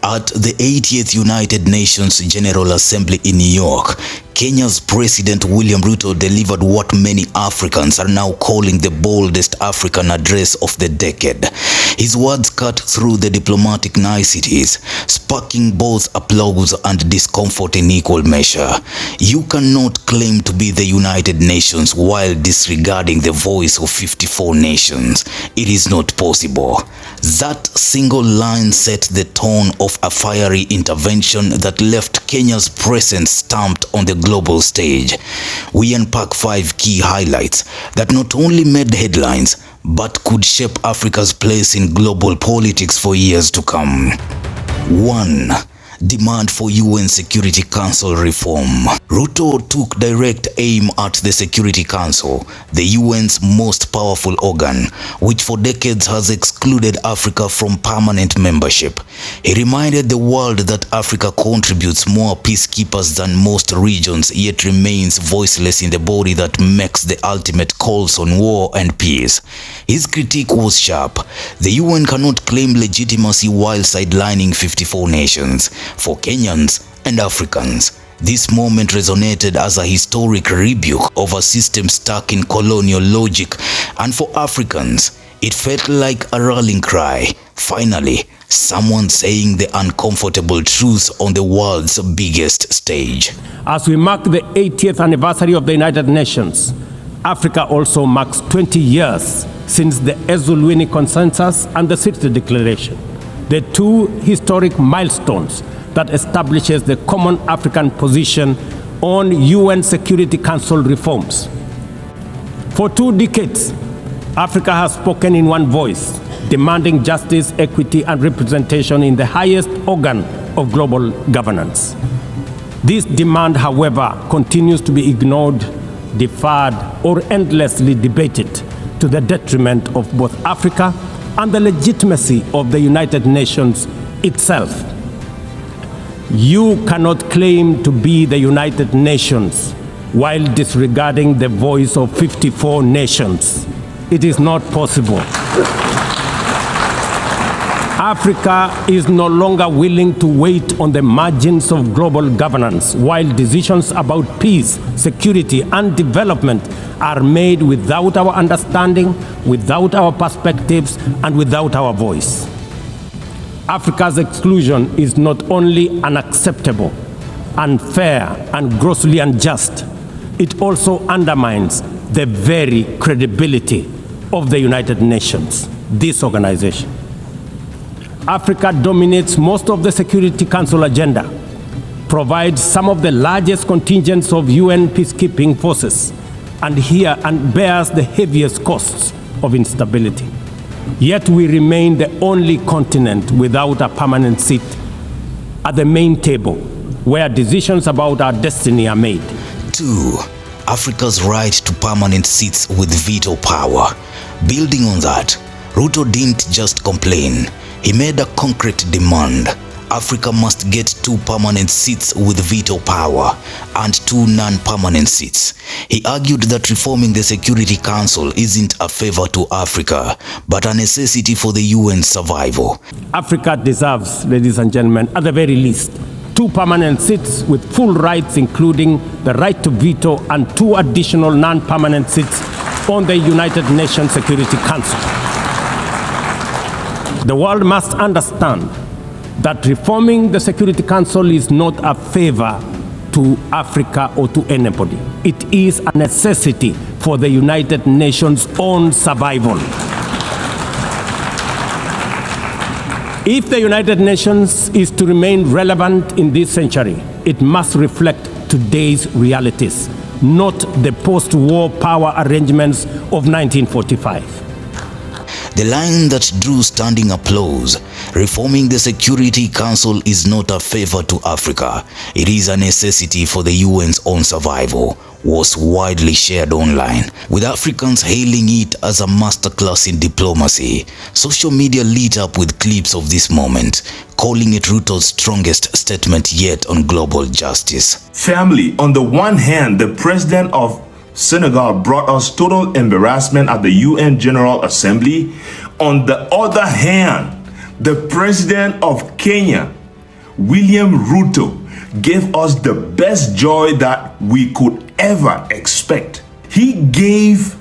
At the 80th United Nations General Assembly in New York, Kenya's President William Ruto delivered what many Africans are now calling the boldest African address of the decade. His words cut through the diplomatic niceties, sparking both applause and discomfort in equal measure. You cannot claim to be the United Nations while disregarding the voice of 54 nations. It is not possible. That single line set the tone of a fiery intervention that left Kenya's presence stamped on the global stage. We unpack 5 key highlights that not only made headlines but could shape Africa's place in global politics for years to come. 1. Demand for UN Security Council reform. Ruto took direct aim at the Security Council, the UN's most powerful organ, which for decades has excluded Africa from permanent membership. He reminded the world that Africa contributes more peacekeepers than most regions, yet remains voiceless in the body that makes the ultimate calls on war and peace. His critique was sharp. The UN cannot claim legitimacy while sidelining 54 nations. For Kenyans and Africans, this moment resonated as a historic rebuke of a system stuck in colonial logic, and for Africans, it felt like a rallying cry. Finally, someone saying the uncomfortable truth on the world's biggest stage. As we mark the 80th anniversary of the United Nations, Africa also marks 20 years since the Ezulwini Consensus and the City Declaration, the two historic milestones that establishes the common African position on UN Security Council reforms. For 2 decades, Africa has spoken in one voice, demanding justice, equity, and representation in the highest organ of global governance. This demand, however, continues to be ignored, deferred, or endlessly debated to the detriment of both Africa and the legitimacy of the United Nations itself. You cannot claim to be the United Nations while disregarding the voice of 54 nations. It is not possible. Africa is no longer willing to wait on the margins of global governance while decisions about peace, security, and development are made without our understanding, without our perspectives, and without our voice. Africa's exclusion is not only unacceptable, unfair, and grossly unjust, it also undermines the very credibility of the United Nations, this organization. Africa dominates most of the Security Council agenda, provides some of the largest contingents of UN peacekeeping forces, and bears the heaviest costs of instability. Yet we remain the only continent without a permanent seat at the main table where decisions about our destiny are made. 2. Africa's right to permanent seats with veto power. Building on that, Ruto didn't just complain. He made a concrete demand. Africa must get 2 permanent seats with veto power and 2 non-permanent seats. He argued that reforming the Security Council isn't a favor to Africa, but a necessity for the UN's survival. Africa deserves, ladies and gentlemen, at the very least, 2 permanent seats with full rights, including the right to veto, and 2 additional non-permanent seats on the United Nations Security Council. The world must understand that reforming the Security Council is not a favor to Africa or to anybody. It is a necessity for the United Nations' own survival. If the United Nations is to remain relevant in this century, it must reflect today's realities, not the post-war power arrangements of 1945. The line that drew standing applause, reforming the Security Council is not a favor to Africa, it is a necessity for the UN's own survival, was widely shared online, with Africans hailing it as a masterclass in diplomacy. Social media lit up with clips of this moment, calling it Ruto's strongest statement yet on global justice. Family, on the one hand, the president of Senegal brought us total embarrassment at the UN General Assembly. On the other hand, the president of Kenya William Ruto gave us the best joy that we could ever expect. He gave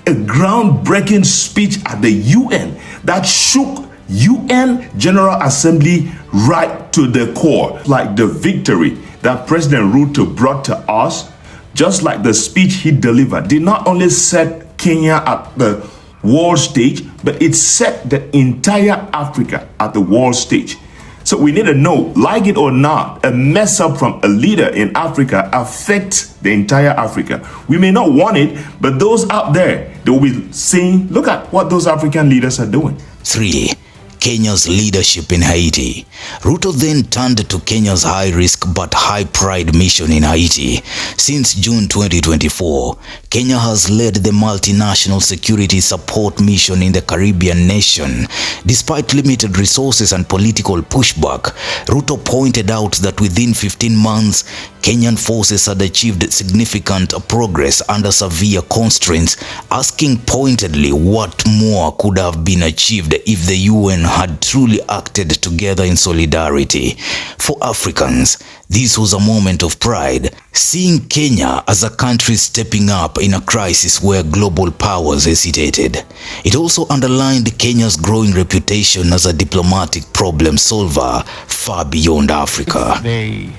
a groundbreaking speech at the UN that shook UN General Assembly right to the core. Like the victory that President Ruto brought to us, just like the speech he delivered, did not only set Kenya at the world stage, but it set the entire Africa at the world stage. So we need to know, like it or not, a mess up from a leader in Africa affects the entire Africa. We may not want it, but those out there, they will be saying, look at what those African leaders are doing. 3. Kenya's leadership in Haiti. Ruto then turned to Kenya's high-risk but high-pride mission in Haiti. Since June 2024, Kenya has led the multinational security support mission in the Caribbean nation. Despite limited resources and political pushback, Ruto pointed out that within 15 months, Kenyan forces had achieved significant progress under severe constraints, asking pointedly what more could have been achieved if the UN had truly acted together in solidarity. For Africans, this was a moment of pride, seeing Kenya as a country stepping up in a crisis where global powers hesitated. It also underlined Kenya's growing reputation as a diplomatic problem solver far beyond Africa. They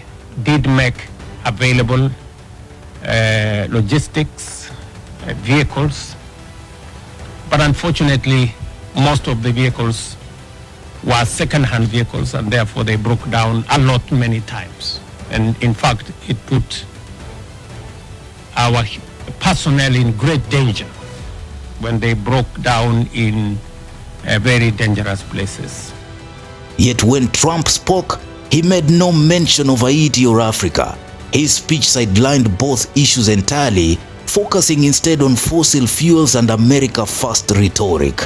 did make available logistics, vehicles, but unfortunately most of the vehicles were second-hand vehicles, and therefore they broke down a lot many times. And in fact, it put our personnel in great danger when they broke down in very dangerous places. Yet when Trump spoke, he made no mention of Haiti or Africa. His speech sidelined both issues entirely, focusing instead on fossil fuels and America First rhetoric.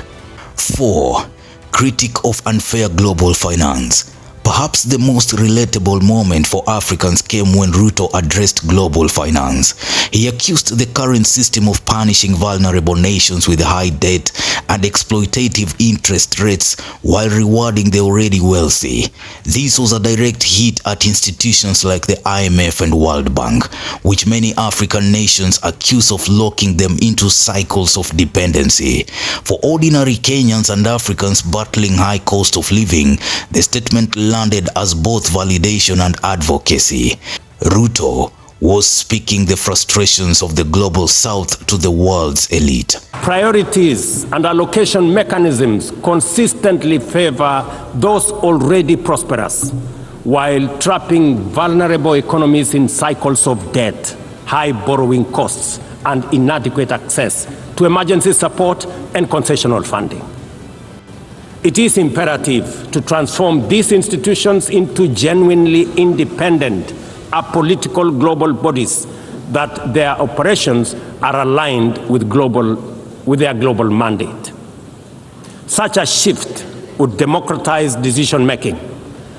4. Critic of unfair global finance. Perhaps the most relatable moment for Africans came when Ruto addressed global finance. He accused the current system of punishing vulnerable nations with high debt and exploitative interest rates while rewarding the already wealthy. This was a direct hit at institutions like the IMF and World Bank, which many African nations accuse of locking them into cycles of dependency. For ordinary Kenyans and Africans battling high cost of living, the statement landed as both validation and advocacy. Ruto was speaking the frustrations of the global south to the world's elite. Priorities and allocation mechanisms consistently favor those already prosperous, while trapping vulnerable economies in cycles of debt, high borrowing costs, and inadequate access to emergency support and concessional funding. It is imperative to transform these institutions into genuinely independent, apolitical global bodies that their operations are aligned with their global mandate. Such a shift would democratize decision-making,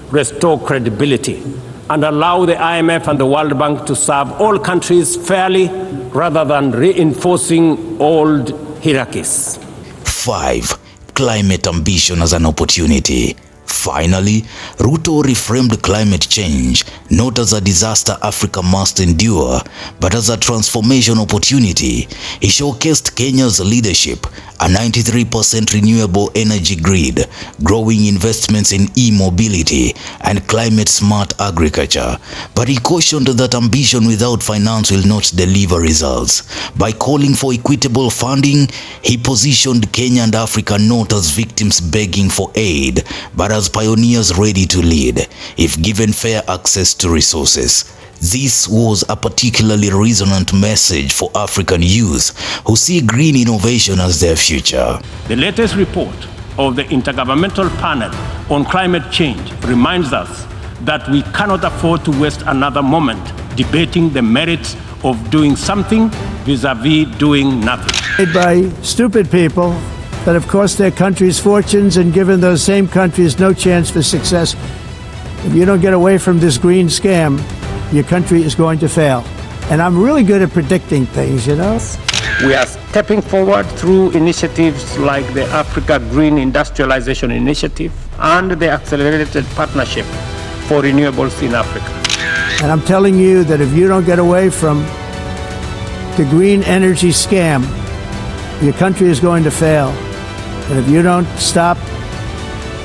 restore credibility, and allow the IMF and the World Bank to serve all countries fairly rather than reinforcing old hierarchies. 5. Climate ambition as an opportunity. Finally, Ruto reframed climate change not as a disaster Africa must endure, but as a transformation opportunity. He showcased Kenya's leadership, a 93% renewable energy grid, growing investments in e-mobility, and climate-smart agriculture. But he cautioned that ambition without finance will not deliver results. By calling for equitable funding, he positioned Kenya and Africa not as victims begging for aid, but as pioneers ready to lead, if given fair access to resources. This was a particularly resonant message for African youth who see green innovation as their future. The latest report of the Intergovernmental Panel on Climate Change reminds us that we cannot afford to waste another moment debating the merits of doing something vis-a-vis doing nothing. Made by stupid people that have cost their countries fortunes and given those same countries no chance for success. If you don't get away from this green scam, your country is going to fail. And I'm really good at predicting things, you know. We are stepping forward through initiatives like the Africa Green Industrialization Initiative and the Accelerated Partnership for renewables in Africa. And I'm telling you that if you don't get away from the green energy scam, your country is going to fail. And if you don't stop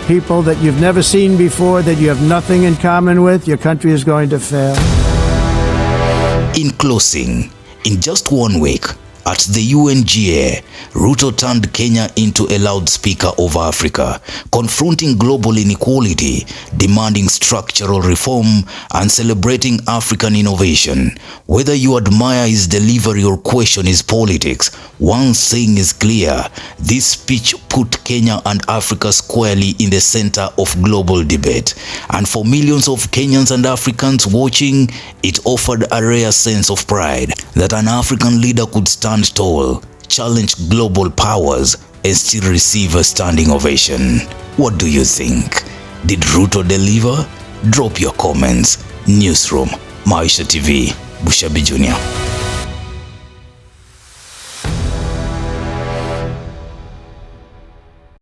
people that you've never seen before, that you have nothing in common with, your country is going to fail. In closing, in just 1 week, at the UNGA, Ruto turned Kenya into a loudspeaker of Africa, confronting global inequality, demanding structural reform, and celebrating African innovation. Whether you admire his delivery or question his politics, one thing is clear: this speech put Kenya and Africa squarely in the center of global debate. And for millions of Kenyans and Africans watching, it offered a rare sense of pride that an African leader could stand tall, challenge global powers, and still receive a standing ovation. What do you think? Did Ruto deliver? Drop your comments. Newsroom, Maisha TV, Bushabi Jr.